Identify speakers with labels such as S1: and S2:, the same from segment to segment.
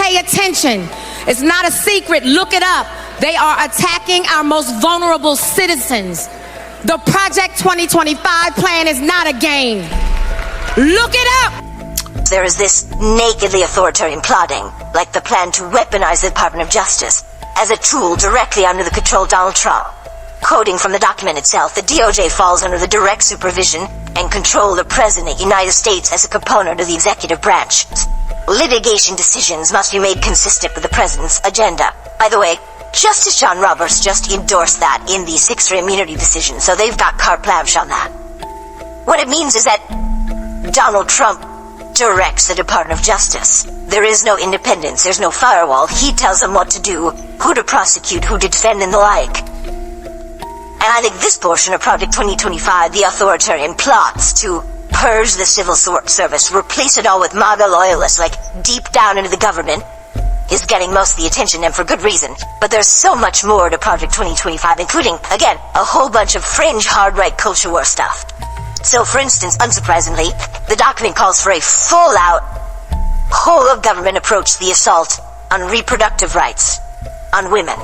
S1: pay attention. It's not a secret. Look it up. They are attacking our most vulnerable citizens. The Project 2025 plan is not a game. Look it up.
S2: There is this nakedly authoritarian plotting, like the plan to weaponize the Department of Justice as a tool directly under the control of Donald Trump. Quoting from the document itself, the DOJ falls under the direct supervision and control of the President of the United States as a component of the executive branch. Litigation decisions must be made consistent with the President's agenda. By the way, Justice John Roberts just endorsed that in the 6-3 immunity decision, so they've got carte blanche on that. What it means is that Donald Trump directs the Department of Justice. There is no independence, there's no firewall. He tells them what to do, who to prosecute, who to defend, and the like. And I think this portion of Project 2025, the authoritarian plots to purge the civil service, replace it all with MAGA loyalists, like deep down into the government, is getting most of the attention, and for good reason. But there's so much more to Project 2025, including, again, a whole bunch of fringe hard-right culture war stuff. So, for instance, unsurprisingly, the document calls for a full-out, whole-of-government approach to the assault on reproductive rights on women.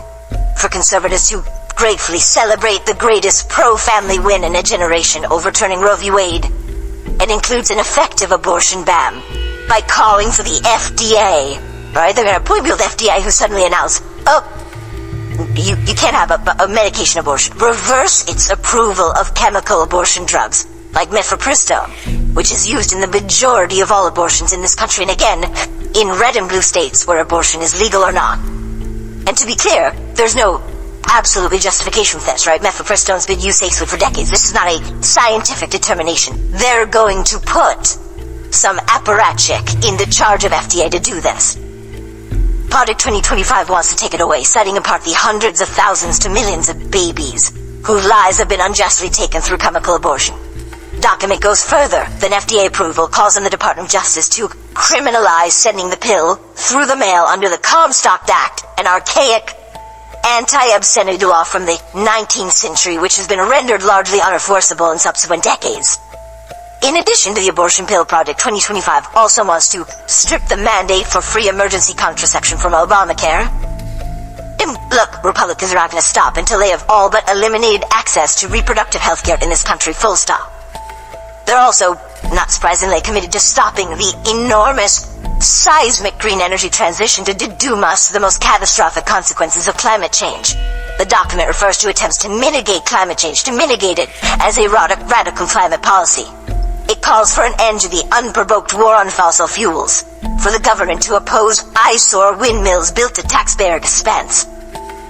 S2: For conservatives who gratefully celebrate the greatest pro-family win in a generation, overturning Roe v. Wade, it includes an effective abortion ban by calling for the FDA. Right? They're going to point people to the FDA who suddenly announce, you can't have a medication abortion. Reverse its approval of chemical abortion drugs, like mifepristone, which is used in the majority of all abortions in this country, and again, in red and blue states where abortion is legal or not. And to be clear, there's no absolutely justification for this, right? Mifepristone's been used safely for decades. This is not a scientific determination. They're going to put some apparatchik in the charge of FDA to do this. Project 2025 wants to take it away, setting apart the hundreds of thousands to millions of babies whose lives have been unjustly taken through chemical abortion. Document goes further than FDA approval, calls on the Department of Justice to criminalize sending the pill through the mail under the Comstock Act, an archaic anti-obscenity law from the 19th century, which has been rendered largely unenforceable in subsequent decades. In addition to the abortion pill, Project 2025 also wants to strip the mandate for free emergency contraception from Obamacare. And look, Republicans are not going to stop until they have all but eliminated access to reproductive health care in this country, full stop. They're also, not surprisingly, committed to stopping the enormous seismic green energy transition to doom us the most catastrophic consequences of climate change. The document refers to attempts to mitigate climate change, to mitigate it as a radical climate policy. It calls for an end to the unprovoked war on fossil fuels, for the government to oppose eyesore windmills built at taxpayer expense.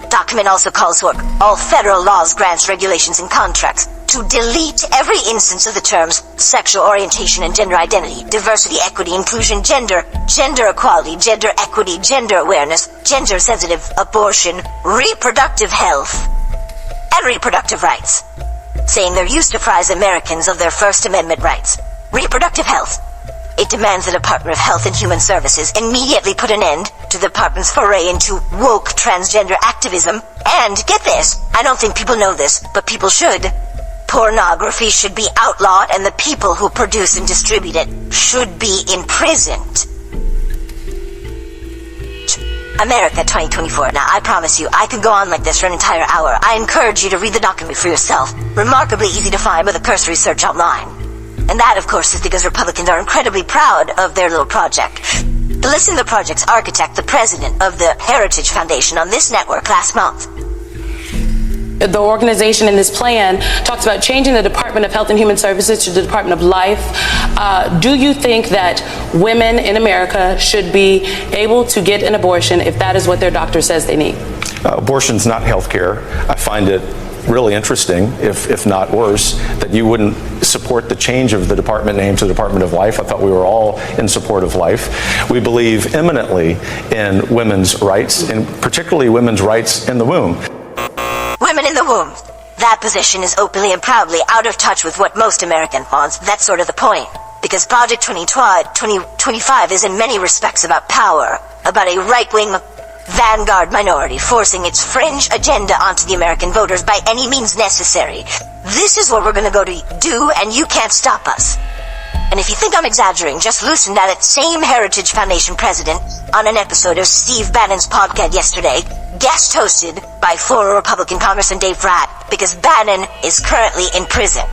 S2: Document also calls for all federal laws, grants, regulations, and contracts to delete every instance of the terms sexual orientation and gender identity, diversity, equity, inclusion, gender equality, gender equity, gender awareness, gender-sensitive abortion, reproductive health, and reproductive rights, saying they're used to deprive Americans of their First Amendment rights. Reproductive health. It demands the Department of Health and Human Services immediately put an end to the department's foray into woke transgender activism. And, get this, I don't think people know this, but people should. Pornography should be outlawed, and the people who produce and distribute it should be imprisoned. America 2024. Now, I promise you, I could go on like this for an entire hour. I encourage you to read the document for yourself. Remarkably easy to find with a cursory search online. And that, of course, is because Republicans are incredibly proud of their little project. Listen to the project's architect, the president of the Heritage Foundation, on this network last month.
S3: The organization in this plan talks about changing the Department of Health and Human Services to the Department of Life. Do you think that women in America should be able to get an abortion if that is what their doctor says they need?
S4: Abortion's not health care. I find it really interesting, if not worse, that you wouldn't support the change of the department name to the Department of Life. I thought we were all in support of life. We believe eminently in women's rights, and particularly women's rights in the womb.
S2: Women in the womb. That position is openly and proudly out of touch with what most Americans want. That's sort of the point. Because Project 2025 is in many respects about power, about a right-wing vanguard minority forcing its fringe agenda onto the American voters by any means necessary. This is what we're going to go to do, and you can't stop us. And And if you think I'm exaggerating, just listen to that same Heritage Foundation president on an episode of Steve Bannon's podcast yesterday, guest hosted by former Republican Congressman Dave Pratt, because Bannon is currently in prison.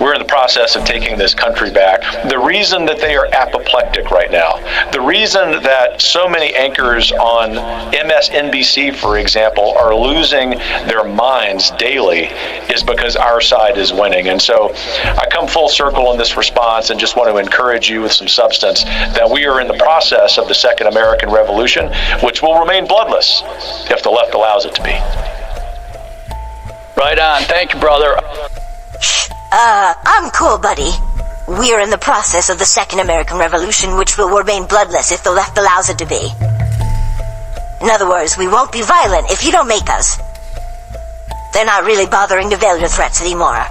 S5: We're in the process of taking this country back. The reason that they are apoplectic right now, the reason that so many anchors on MSNBC, for example, are losing their minds daily is because our side is winning. And so I come full circle in this response and just want to encourage you with some substance that we are in the process of the Second American Revolution, which will remain bloodless if the left allows it to be.
S6: Right on. Thank you, brother.
S2: I'm cool, buddy. We're in the process of the Second American Revolution, which will remain bloodless if the left allows it to be. In other words, we won't be violent if you don't make us. They're not really bothering to veil your threats anymore.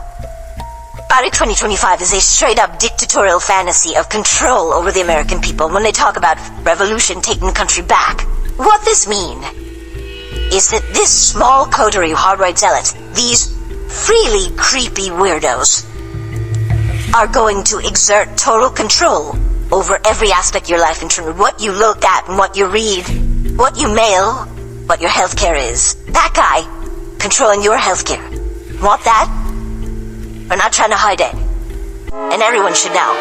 S2: Project 2025 is a straight-up dictatorial fantasy of control over the American people when they talk about revolution taking the country back. What this means is that this small coterie of hard-right zealots, these freely creepy weirdos, are going to exert total control over every aspect of your life in terms of what you look at and what you read, what you mail, what your healthcare is. That guy controlling your healthcare. Want that? We're not trying to hide it. And everyone should know.